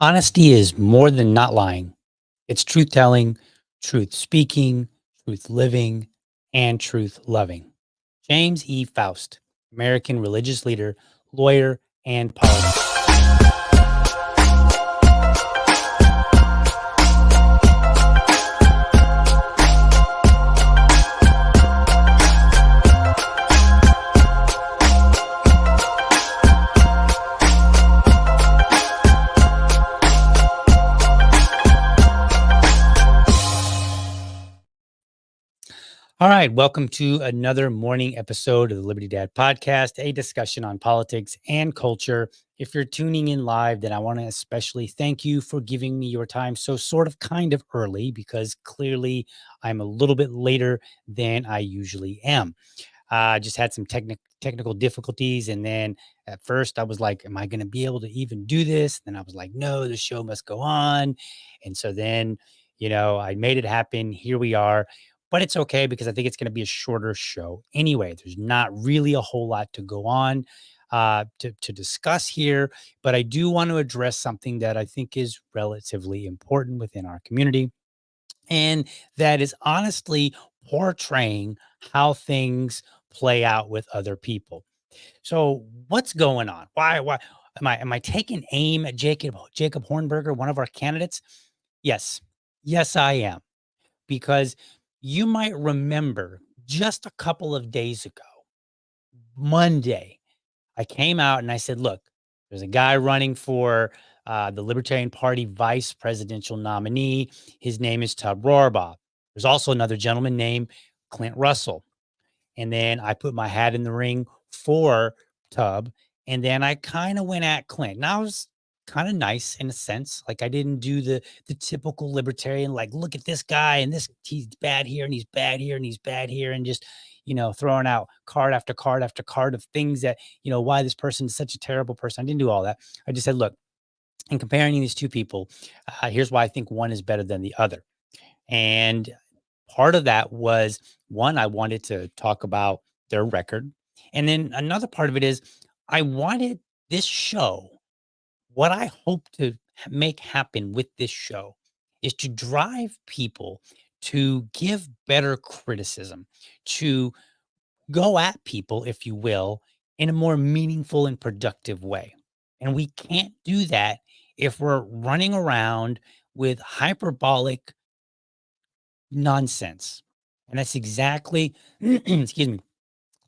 Honesty is more than not lying. It's truth telling, truth speaking, truth living, and truth loving. James E. Faust, American religious leader, lawyer, and politician. All right, welcome to another morning episode of the Liberty Dad podcast, a discussion on politics and culture. If you're tuning in live, then I want to especially thank you for giving me your time so sort of kind of early because clearly I'm a little bit later than I usually am. I just had some technical difficulties. And then at first I was like, am I going to be able to even do this? Then I was like, no, the show must go on. And so then, I made it happen. Here we are. But it's okay because I think it's going to be a shorter show anyway. There's not really a whole lot to go on to discuss here. But I do want to address something that I think is relatively important within our community. And that is honestly portraying how things play out with other people. So what's going on? Why am I taking aim at Jacob Hornberger, one of our candidates? Yes. Yes, I am. Because you might remember just a couple of days ago, Monday, I came out and I said, look, there's a guy running for the Libertarian Party vice presidential nominee. His name is Tub Rohrbaugh. There's also another gentleman named Clint Russell. And then I put my hat in the ring for Tub. And then I kind of went at Clint. And I was kind of nice in a sense. Like I didn't do the typical libertarian, like, look at this guy and this he's bad here and he's bad here and he's bad here, and just throwing out card after card after card of things that, why this person is such a terrible person. I didn't do all that. I just said, look, in comparing these two people, here's why I think one is better than the other. And part of that was one, I wanted to talk about their record. And then another part of it is I wanted this show, what I hope to make happen with this show is to drive people to give better criticism, to go at people, if you will, in a more meaningful and productive way. And we can't do that if we're running around with hyperbolic nonsense. And that's exactly, excuse me,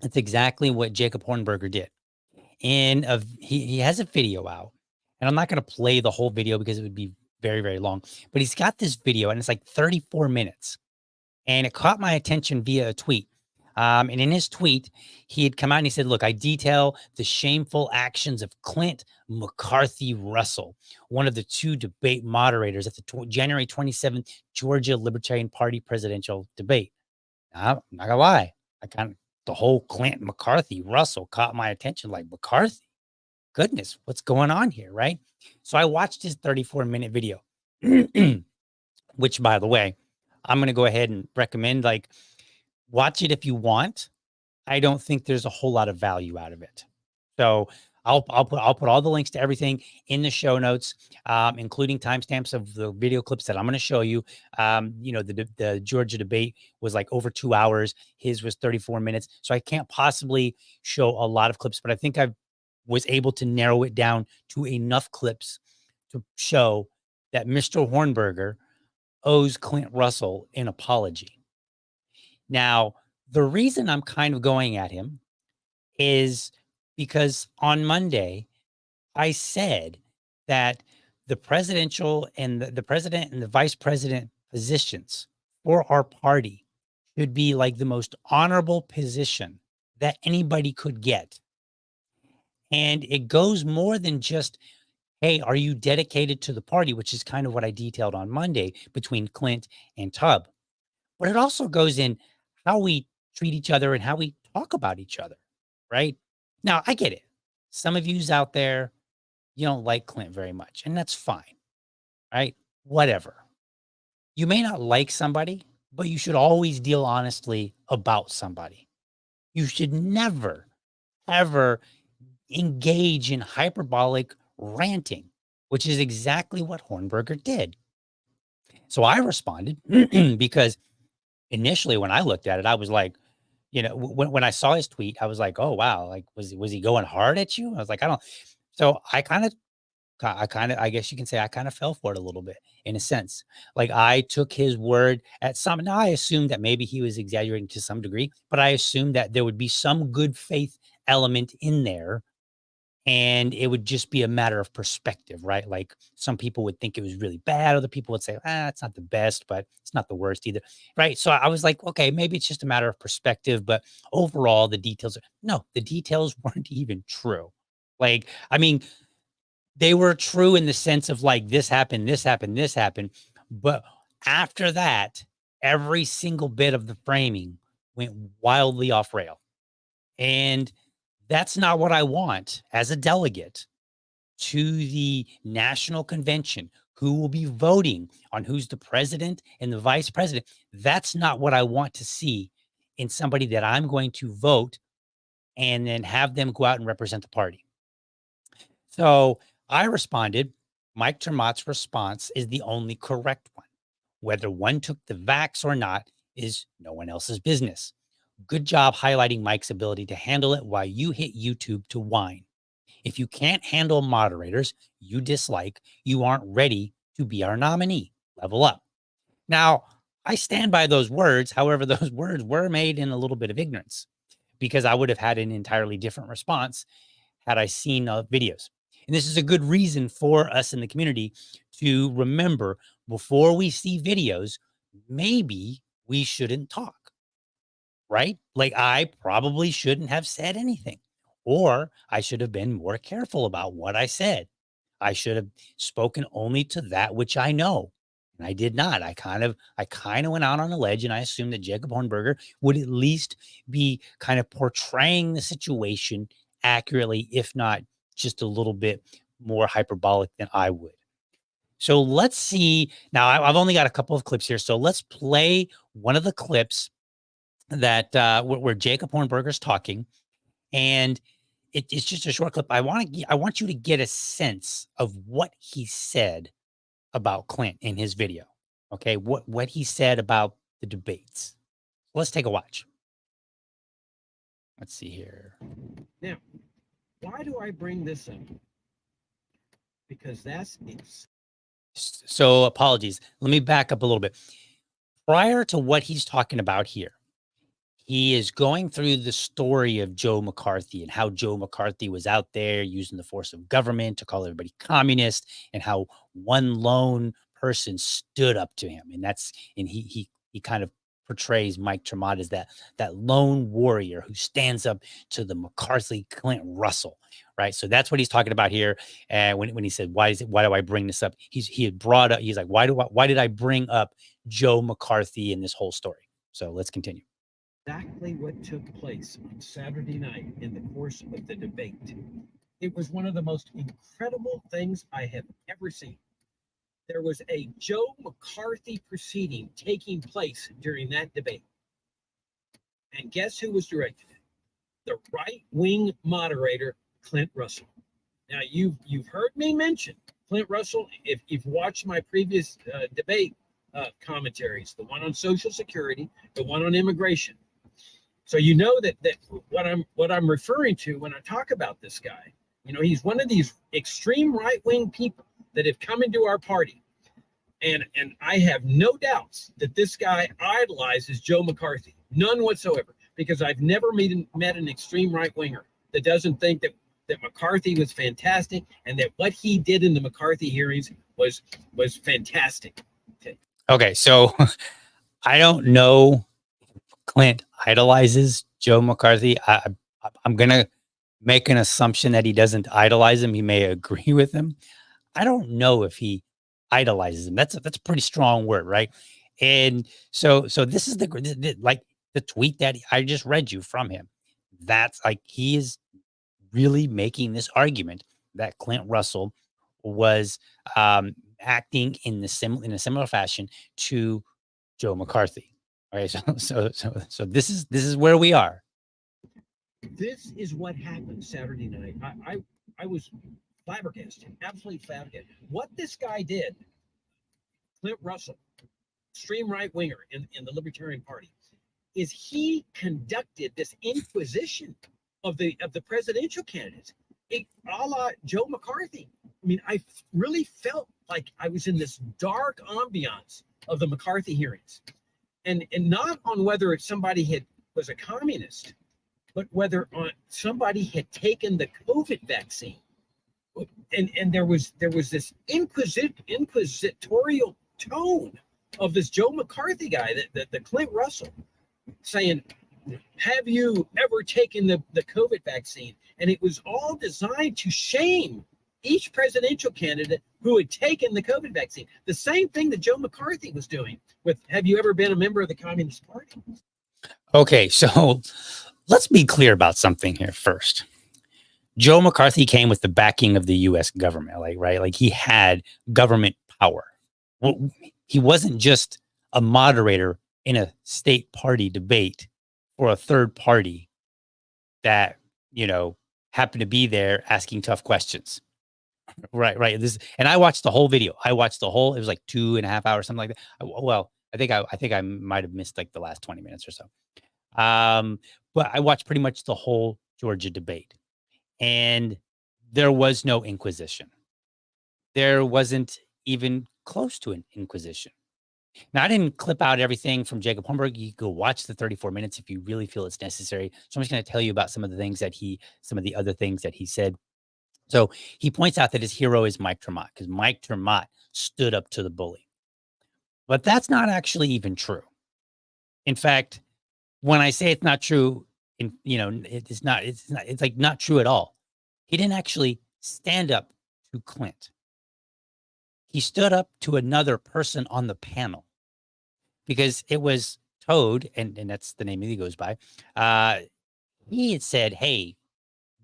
that's exactly what Jacob Hornberger did. And he has a video out, and I'm not going to play the whole video because it would be very, very long, but he's got this video and it's like 34 minutes, and it caught my attention via a tweet. And in his tweet, he had come out and he said, look, I detail the shameful actions of Clint McCarthy Russell, one of the two debate moderators at the January 27th Georgia Libertarian Party presidential debate. Now, I'm not gonna lie, the whole Clint McCarthy Russell caught my attention. Like, McCarthy, goodness, what's going on here, right? So I watched his 34-minute video, which, by the way, I'm gonna go ahead and recommend, like, watch it if you want. I don't think there's a whole lot of value out of it. So I'll put all the links to everything in the show notes, including timestamps of the video clips that I'm going to show you. The Georgia debate was like over 2 hours. His was 34 minutes. So I can't possibly show a lot of clips, but I think I was able to narrow it down to enough clips to show that Mr. Hornberger owes Clint Russell an apology. Now, the reason I'm kind of going at him is because on Monday, I said that the presidential and the president and the vice president positions for our party should be like the most honorable position that anybody could get. And it goes more than just, hey, are you dedicated to the party, which is kind of what I detailed on Monday between Clint and Tubb. But it also goes in how we treat each other and how we talk about each other, right? Now, I get it. Some of yous out there, you don't like Clint very much, and that's fine, right? Whatever. You may not like somebody, but you should always deal honestly about somebody. You should never, ever engage in hyperbolic ranting which is exactly what Hornberger did. So I responded because initially when I looked at it, I was like, when I saw his tweet, I was like, oh wow, like was he going hard at you? I was like, I don't. So I guess you can say I kind of fell for it a little bit in a sense. Like I took his word at some. Now I assumed that maybe he was exaggerating to some degree, but I assumed that there would be some good faith element in there, and it would just be a matter of perspective, right? Like some people would think it was really bad, other people would say, it's not the best, but it's not the worst either, right? So I was like, okay, maybe it's just a matter of perspective, but overall, the details weren't even true. Like, I mean, they were true in the sense of like this happened, this happened, this happened. But after that, every single bit of the framing went wildly off rail. And that's not what I want as a delegate to the national convention who will be voting on who's the president and the vice president. That's not what I want to see in somebody that I'm going to vote and then have them go out and represent the party. So I responded, Mike Termott's response is the only correct one. Whether one took the vax or not is no one else's business. Good job highlighting Mike's ability to handle it while you hit YouTube to whine. If you can't handle moderators you dislike, you aren't ready to be our nominee. Level up. Now, I stand by those words. However, those words were made in a little bit of ignorance because I would have had an entirely different response had I seen videos. And this is a good reason for us in the community to remember before we see videos, maybe we shouldn't talk, right? Like I probably shouldn't have said anything, or I should have been more careful about what I said. I should have spoken only to that which I know. And I did not. I kind of went out on a ledge and I assumed that Jacob Hornberger would at least be kind of portraying the situation accurately, if not just a little bit more hyperbolic than I would. So let's see. Now, I've only got a couple of clips here. So let's play one of the clips that where Jacob Hornberger's talking. And it's just a short clip. I want you to get a sense of what he said about Clint in his video. Okay, what he said about the debates. Let's take a watch. Let's see here. Now, why do I bring this up? Because so apologies. Let me back up a little bit. Prior to what he's talking about here, he is going through the story of Joe McCarthy and how Joe McCarthy was out there using the force of government to call everybody communist, and how one lone person stood up to him. And he kind of portrays Mike Tremont as that lone warrior who stands up to the McCarthy Clint Russell, right? So that's what he's talking about here. And when he said, why do I bring this up? He's like, why did I bring up Joe McCarthy in this whole story? So let's continue. Exactly what took place on Saturday night in the course of the debate. It was one of the most incredible things I have ever seen. There was a Joe McCarthy proceeding taking place during that debate. And guess who was directing it? The right-wing moderator, Clint Russell. Now, you've heard me mention Clint Russell. If you've watched my previous debate commentaries, the one on Social Security, the one on immigration. So you know that what I'm referring to when I talk about this guy. He's one of these extreme right-wing people that have come into our party. And I have no doubts that this guy idolizes Joe McCarthy. None whatsoever. Because I've never met an extreme right-winger that doesn't think that McCarthy was fantastic and that what he did in the McCarthy hearings was fantastic. Okay, so I don't know Clint idolizes Joe McCarthy. I'm going to make an assumption that he doesn't idolize him. He may agree with him. I don't know if he idolizes him. That's a pretty strong word, right? And so this is the tweet that I just read you from him. That's like he is really making this argument that Clint Russell was acting in a similar fashion to Joe McCarthy. Okay, so this is where we are. This is what happened Saturday night. I was flabbergasted, absolutely flabbergasted. What this guy did, Clint Russell, extreme right winger in the Libertarian Party, is he conducted this inquisition of the presidential candidates, a la Joe McCarthy. I mean, I really felt like I was in this dark ambiance of the McCarthy hearings, and not on whether somebody was a communist, but whether somebody had taken the COVID vaccine. And there was this inquisitorial tone of this Joe McCarthy guy, the Clint Russell, saying, have you ever taken the COVID vaccine? And it was all designed to shame each presidential candidate who had taken the COVID vaccine. The same thing that Joe McCarthy was doing with, have you ever been a member of the Communist Party? Okay, so let's be clear about something here first. Joe McCarthy came with the backing of the U.S. government, right? Like he had government power. Well, he wasn't just a moderator in a state party debate for a third party that, happened to be there asking tough questions. Right. And I watched the whole video. It was like 2.5 hours, something like that. I think I might have missed like the last 20 minutes or so. But I watched pretty much the whole Georgia debate. And there was no inquisition. There wasn't even close to an inquisition. Now, I didn't clip out everything from Jacob Hornberger. You can go watch the 34 minutes if you really feel it's necessary. So I'm just going to tell you about some of the other things that he said. So he points out that his hero is Mike Tremont, because Mike Tremont stood up to the bully. But that's not actually even true. In fact, when I say it's not true, it's like not true at all. He didn't actually stand up to Clint. He stood up to another person on the panel, because it was Toad, and that's the name he goes by. He had said, hey,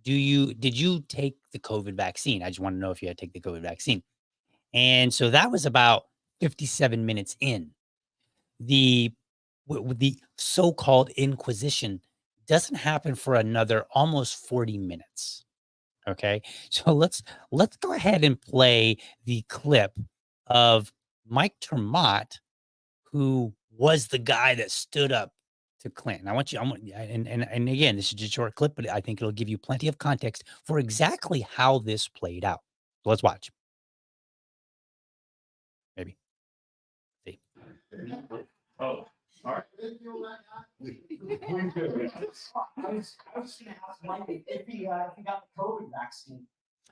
did you take the COVID vaccine? I just want to know if you had to take the COVID vaccine. And so that was about 57 minutes in. The so-called inquisition doesn't happen for another almost 40 minutes. Okay. So let's go ahead and play the clip of Mike Tremont, who was the guy that stood up to Clinton. And again, this is just a short clip, but I think it'll give you plenty of context for exactly how this played out. So let's watch. Maybe. See. Oh, all right. I was going to ask Mike if he got the COVID vaccine.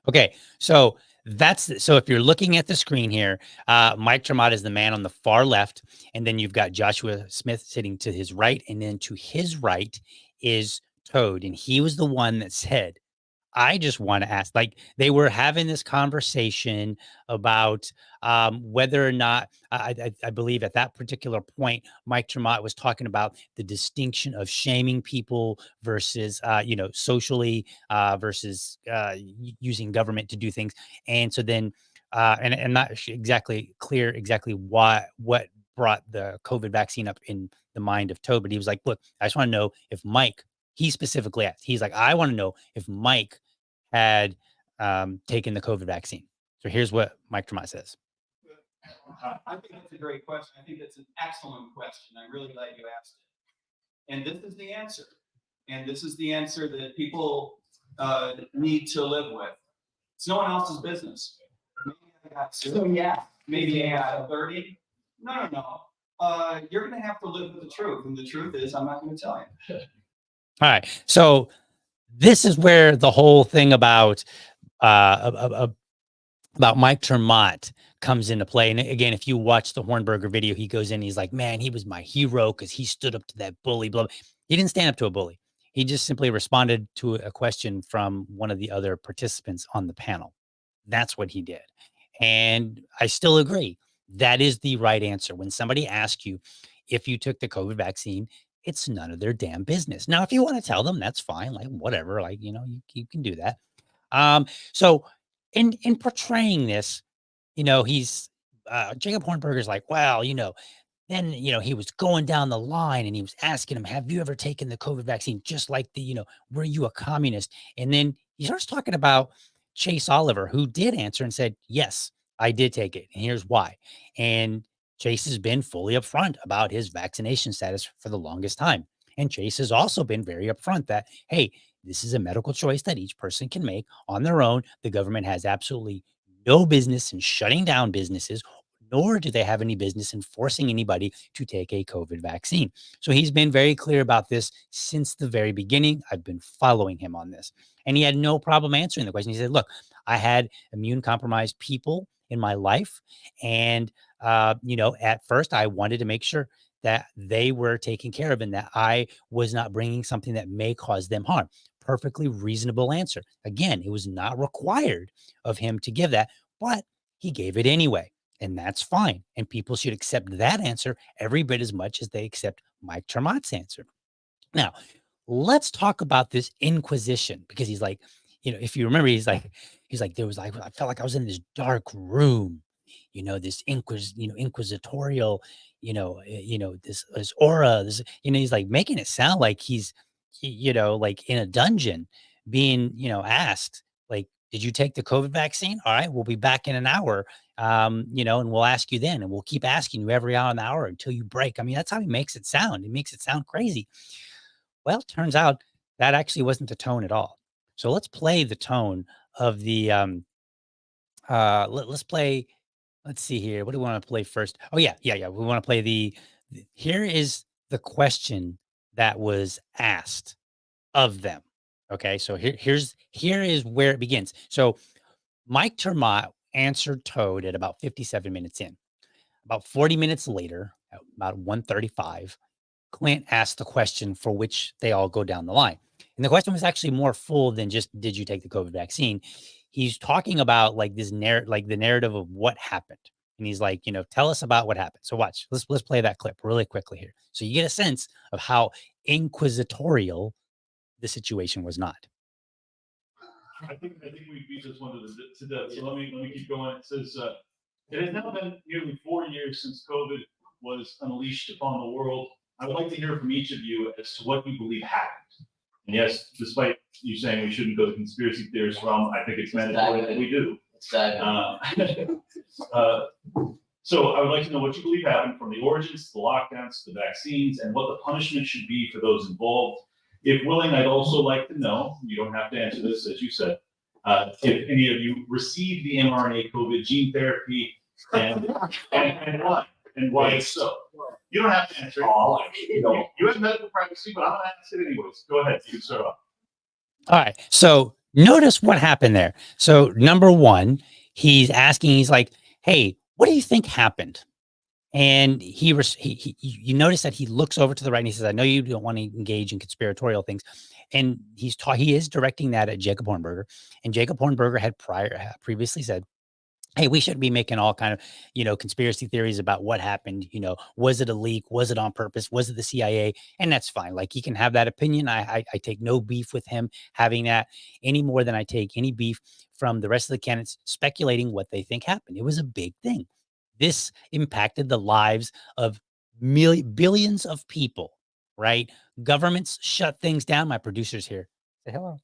Okay, so if you're looking at the screen here, Mike Tremont is the man on the far left, and then you've got Joshua Smith sitting to his right, and then to his right is Toad, and he was the one that said, I just want to ask, like they were having this conversation about whether or not, I believe at that particular point, Mike Tremont was talking about the distinction of shaming people versus, socially versus using government to do things. And so then, and not exactly clear exactly what brought the COVID vaccine up in the mind of Toad, but he was like, look, I just want to know if Mike, he specifically asked, he's like, I want to know if Mike had taken the COVID vaccine. So here's what Mike Tremont says. I think that's a great question. I think that's an excellent question. I'm really glad you asked it. And this is the answer. And this is the answer that people need to live with. It's no one else's business. Maybe I got 2. Maybe I got 30. No. You're going to have to live with the truth. And the truth is, I'm not going to tell you. All right. So this is where the whole thing about Mike Tremont comes into play. And again, if you watch the Hornberger video, he goes in, he's like, man, he was my hero because he stood up to that bully. Blah, blah. He didn't stand up to a bully. He just simply responded to a question from one of the other participants on the panel. That's what he did. And I still agree. That is the right answer. When somebody asks you if you took the COVID vaccine, it's none of their damn business. Now, if you want to tell them, that's fine. Like, whatever, like, you can do that. So in portraying this, he's Jacob Hornberger's like, well, then, he was going down the line and he was asking him, have you ever taken the COVID vaccine? Just like were you a communist? And then he starts talking about Chase Oliver, who did answer and said, yes, I did take it. And here's why. And Chase has been fully upfront about his vaccination status for the longest time. And Chase has also been very upfront that, hey, this is a medical choice that each person can make on their own. The government has absolutely no business in shutting down businesses, nor do they have any business in forcing anybody to take a COVID vaccine. So he's been very clear about this since the very beginning. I've been following him on this. And he had no problem answering the question. He said, look, I had immune compromised people in my life. And, at first I wanted to make sure that they were taken care of and that I was not bringing something that may cause them harm. Perfectly reasonable answer. Again, it was not required of him to give that, but he gave it anyway. And that's fine. And people should accept that answer every bit as much as they accept Mike Termott's answer. Now, let's talk about this inquisition, because he's like, if you remember, he's like, there was like, I felt like I was in this dark room, this inquisitorial, this aura, this, he's like making it sound like he's, like in a dungeon being, asked, like, did you take the COVID vaccine? All right, we'll be back in an hour. And we'll ask you then, and we'll keep asking you every hour in the hour until you break. I mean, that's how he makes it sound. It makes it sound crazy. Well, turns out that actually wasn't the tone at all. So let's play the tone of the let's play. Let's see here. What do we want to play first? Oh yeah. We want to play here is the question that was asked of them. Okay, so here is where it begins. So Mike Termott answered Toad at about 57 minutes in. About 40 minutes later, at about 1:35, Clint asked the question for which they all go down the line. And the question was actually more full than just, did you take the COVID vaccine? He's talking about like this like the narrative of what happened. And he's like, tell us about what happened. So watch, let's play that clip really quickly here. So you get a sense of how inquisitorial the situation was not. I think we beat this one to death. So let me keep going. It says, it has now been nearly 4 years since COVID was unleashed upon the world. I would like to hear from each of you as to what you believe happened. And yes, despite you saying we shouldn't go to conspiracy theories realm, I think it's mandatory that we do. So I would like to know what you believe happened, from the origins to the lockdowns to the vaccines, and what the punishment should be for those involved. If willing, I'd also like to know, you don't have to answer this, as you said, if any of you received the mRNA COVID gene therapy and why, and why so. You don't have to answer it. You have medical privacy, but I'm going to ask it anyways. Go ahead. You can start off. All right. So notice what happened there. So number one, he's like, hey, what do you think happened? And you notice that he looks over to the right and he says, I know you don't want to engage in conspiratorial things. And he is directing that at Jacob Hornberger. And Jacob Hornberger had previously said, hey, we shouldn't be making all kind of, conspiracy theories about what happened. Was it a leak? Was it on purpose? Was it the CIA? And that's fine. Like, he can have that opinion. I take no beef with him having that, any more than I take any beef from the rest of the candidates speculating what they think happened. It was a big thing. This impacted the lives of billions of people, right? Governments shut things down. My producer's here. Say hello.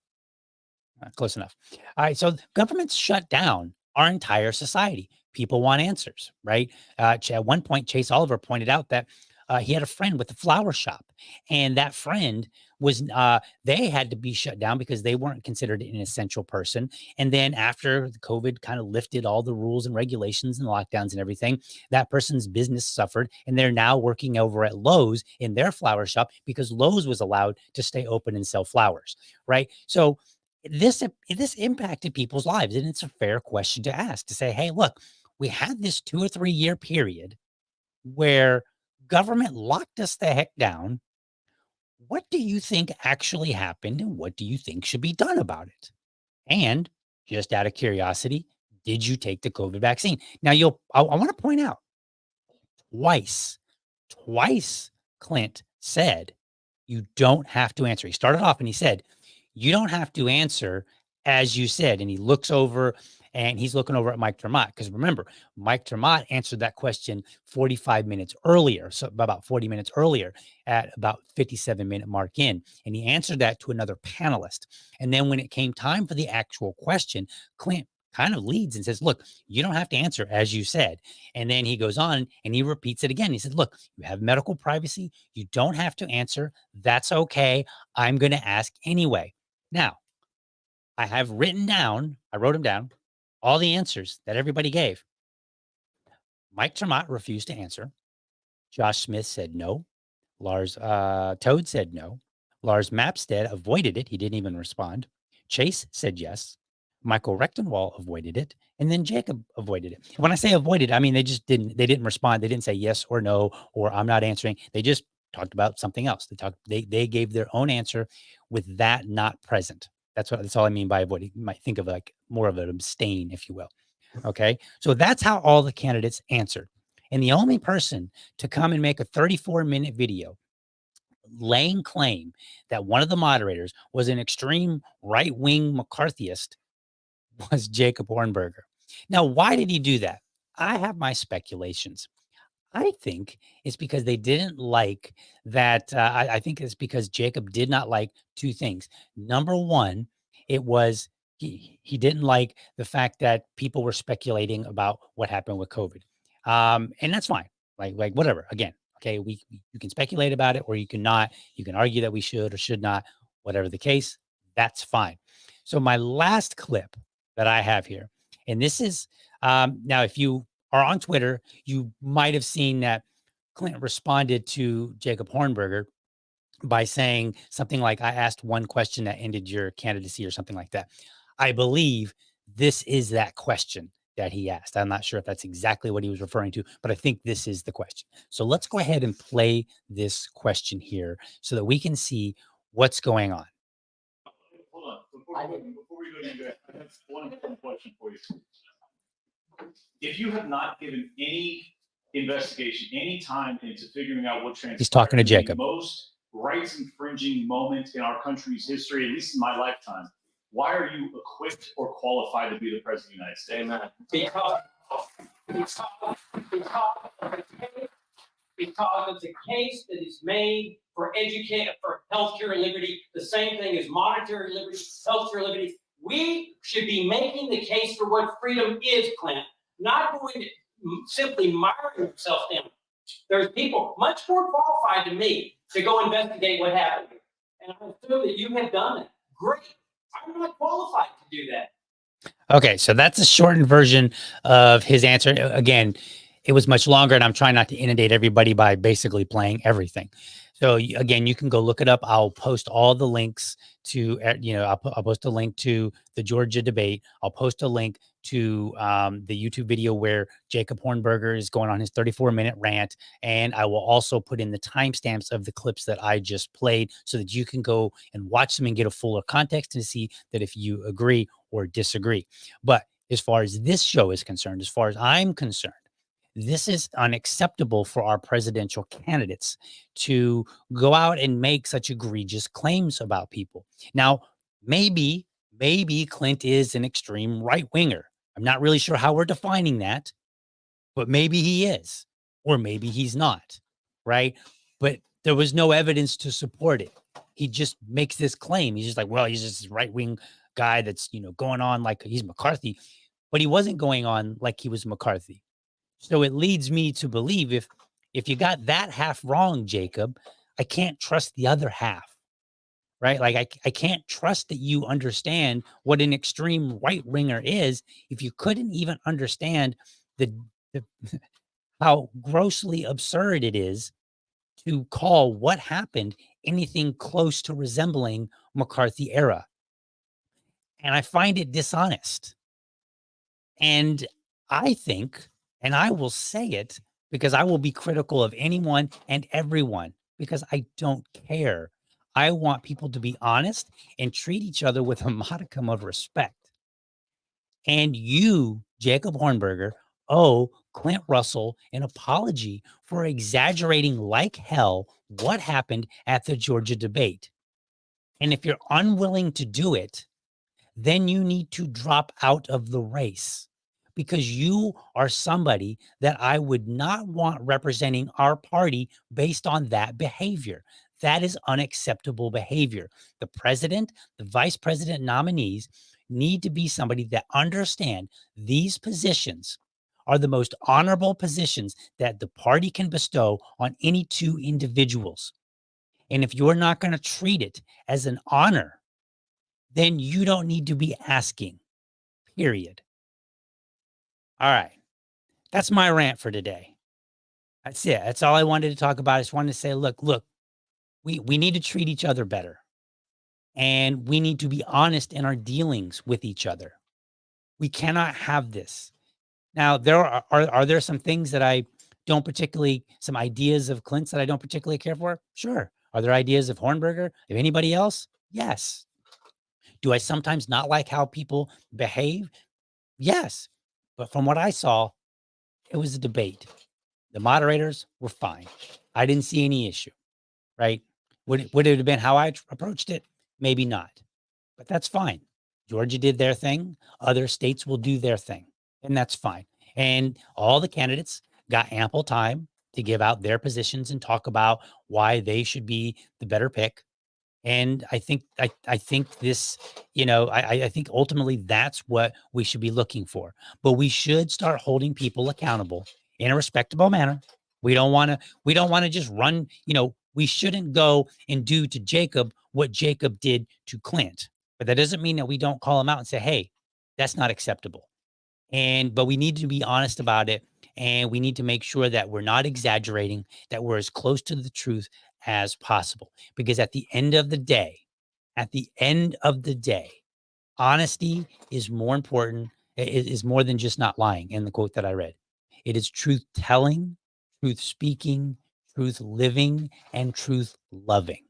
Close enough. All right. So governments shut down our entire society. People want answers, right? At one point, Chase Oliver pointed out that he had a friend with a flower shop, and that friend was they had to be shut down because they weren't considered an essential person. And then after the COVID kind of lifted all the rules and regulations and lockdowns and everything, that person's business suffered, and they're now working over at Lowe's in their flower shop because Lowe's was allowed to stay open and sell flowers, right? So this impacted people's lives, and it's a fair question to ask, to say, hey, look, we had this 2 or 3 year period where government locked us the heck down. What do you think actually happened, and what do you think should be done about it? And just out of curiosity, did you take the COVID vaccine? Now, I want to point out twice Clint said, you don't have to answer. He started off and he said, you don't have to answer as you said. And he looks over And he's looking over at Mike Tremont, because remember, Mike Tremont answered that question 45 minutes earlier. So about 40 minutes earlier at about 57-minute mark in. And he answered that to another panelist. And then when it came time for the actual question, Clint kind of leads and says, look, you don't have to answer as you said. And then he goes on and he repeats it again. He said, look, you have medical privacy. You don't have to answer. That's okay. I'm going to ask anyway. Now, I have written down, I wrote them down, all the answers that everybody gave. Mike Tremont refused to answer. Josh Smith said no. Lars Toad said no. Lars Mapstead avoided it. He didn't even respond. Chase said yes. Michael Rechtenwall avoided it. And then Jacob avoided it. When I say avoided, I mean, they didn't respond. They didn't say yes or no, or I'm not answering. They just talked about something else. They gave their own answer with that not present. That's all I mean by avoiding. You might think of like more of an abstain, if you will. Okay. So that's how all the candidates answered. And the only person to come and make a 34-minute video laying claim that one of the moderators was an extreme right-wing McCarthyist was Jacob Hornberger. Now, why did he do that? I have my speculations. I think it's because they didn't like that. I think it's because Jacob did not like two things. Number one, it was he didn't like the fact that people were speculating about what happened with COVID, and that's fine. Like whatever. Again, okay, you can speculate about it or you cannot. You can argue that we should or should not. Whatever the case, that's fine. So my last clip that I have here, and this is now if you are on Twitter, you might have seen that Clint responded to Jacob Hornberger by saying something like, I asked one question that ended your candidacy or something like that. I believe this is that question that he asked. I'm not sure if that's exactly what he was referring to, but I think this is the question. So let's go ahead and play this question here so that we can see what's going on. Hold on. Before we go into that, I have one important question for you. If you have not given any investigation, any time into figuring out what transpired, he's talking to Jacob, the most rights infringing moment in our country's history, at least in my lifetime, why are you equipped or qualified to be the president of the United States? Amen. Because it's a case that is made for healthcare and liberty, the same thing as monetary liberty, healthcare liberty. We should be making the case for what freedom is, Clint, not going to simply miring yourself down. There's people much more qualified than me to go investigate what happened here. And I assume that you have done it. Great. I'm not qualified to do that. Okay, so that's a shortened version of his answer. Again, it was much longer, and I'm trying not to inundate everybody by basically playing everything. So again, you can go look it up. I'll post all the links to, I'll post a link to the Georgia debate. I'll post a link to the YouTube video where Jacob Hornberger is going on his 34-minute rant. And I will also put in the timestamps of the clips that I just played so that you can go and watch them and get a fuller context to see that if you agree or disagree. But as far as this show is concerned, as far as I'm concerned, this is unacceptable for our presidential candidates to go out and make such egregious claims about people. Now, maybe Clint is an extreme right winger. I'm not really sure how we're defining that, but maybe he is, or maybe he's not, right? But there was no evidence to support it. He just makes this claim. He's just like, well, he's just this right wing guy that's, going on like he's McCarthy, but he wasn't going on like he was McCarthy. So it leads me to believe if you got that half wrong, Jacob, I can't trust the other half, right? Like I can't trust that you understand what an extreme right winger is if you couldn't even understand the how grossly absurd it is to call what happened anything close to resembling McCarthy era. And I find it dishonest. And I think, and I will say it because I will be critical of anyone and everyone because I don't care. I want people to be honest and treat each other with a modicum of respect. And you, Jacob Hornberger, owe Clint Russell an apology for exaggerating like hell what happened at the Georgia debate. And if you're unwilling to do it, then you need to drop out of the race, because you are somebody that I would not want representing our party based on that behavior. That is unacceptable behavior. The president, the vice president nominees need to be somebody that understand these positions are the most honorable positions that the party can bestow on any two individuals. And if you're not going to treat it as an honor, then you don't need to be asking, period. All right. That's my rant for today. That's it. That's all I wanted to talk about. I just wanted to say, look, we need to treat each other better. And we need to be honest in our dealings with each other. We cannot have this. Now, are there some things that I don't particularly, some ideas of Clint's that I don't particularly care for? Sure. Are there ideas of Hornberger, of anybody else? Yes. Do I sometimes not like how people behave? Yes. But from what I saw, it was a debate. The moderators were fine. I didn't see any issue, right? Would it have been how I approached it? Maybe not. But that's fine. Georgia did their thing. Other states will do their thing. And that's fine. And all the candidates got ample time to give out their positions and talk about why they should be the better pick. And I think this, I think ultimately that's what we should be looking for. But we should start holding people accountable in a respectable manner. We don't want to just run, we shouldn't go and do to Jacob what Jacob did to Clint. But that doesn't mean that we don't call him out and say, hey, that's not acceptable. But we need to be honest about it. And we need to make sure that we're not exaggerating, that we're as close to the truth as possible. Because at the end of the day, honesty is more important, is more than just not lying, in the quote that I read. It is truth telling, truth speaking, truth living, and truth loving.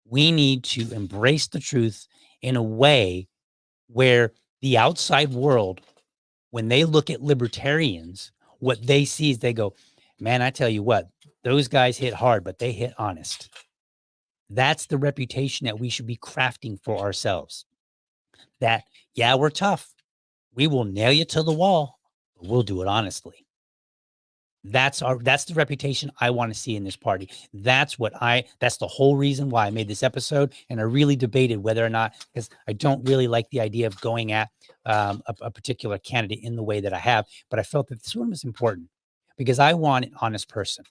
We need to embrace the truth in a way where the outside world, when they look at libertarians, what they see is they go, man, I tell you what, those guys hit hard, but they hit honest. That's the reputation that we should be crafting for ourselves. That, yeah, we're tough. We will nail you to the wall, but we'll do it honestly. That's the reputation I want to see in this party. That's the whole reason why I made this episode. And I really debated whether or not, because I don't really like the idea of going at a particular candidate in the way that I have, but I felt that this one was important because I want an honest person,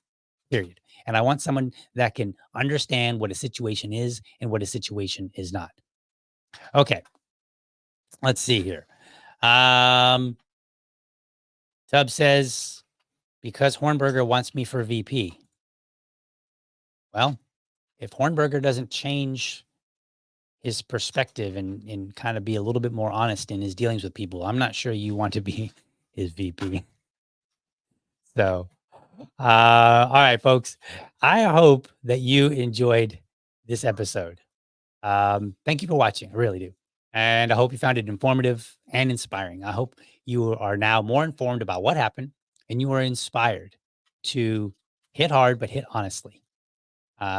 period. And I want someone that can understand what a situation is and what a situation is not. Okay. Let's see here. Tubb says, because Hornberger wants me for VP. Well, if Hornberger doesn't change his perspective and kind of be a little bit more honest in his dealings with people, I'm not sure you want to be his VP. So, all right, folks, I hope that you enjoyed this episode. Thank you for watching. I really do. And I hope you found it informative and inspiring. I hope you are now more informed about what happened and you are inspired to hit hard, but hit honestly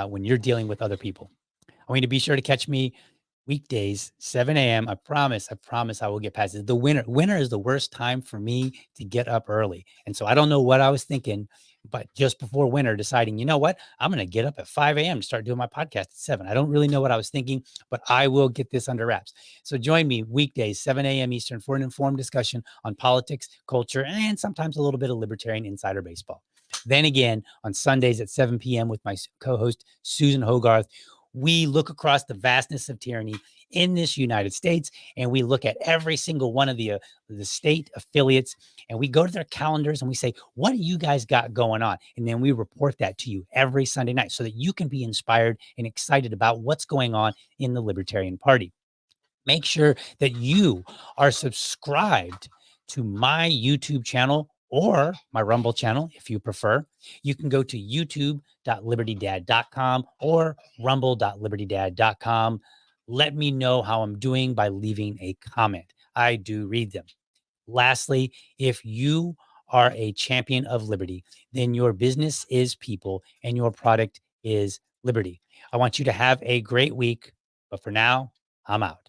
when you're dealing with other people. I want you to be sure to catch me weekdays, 7 a.m. I promise I will get past it. The winter is the worst time for me to get up early. And so I don't know what I was thinking, but just before winter deciding, you know what, I'm going to get up at 5 a.m. to start doing my podcast at 7. I don't really know what I was thinking, but I will get this under wraps. So join me weekdays, 7 a.m. Eastern for an informed discussion on politics, culture, and sometimes a little bit of libertarian insider baseball. Then again, on Sundays at 7 p.m. with my co-host, Susan Hogarth, we look across the vastness of tyranny in this United States, and we look at every single one of the state affiliates, and we go to their calendars and we say, what do you guys got going on? And then we report that to you every Sunday night so that you can be inspired and excited about what's going on in the Libertarian Party. Make sure that you are subscribed to my YouTube channel or my Rumble channel, if you prefer. You can go to youtube.libertydad.com or rumble.libertydad.com. Let me know how I'm doing by leaving a comment. I do read them. Lastly, if you are a champion of liberty, then your business is people and your product is liberty. I want you to have a great week, but for now, I'm out.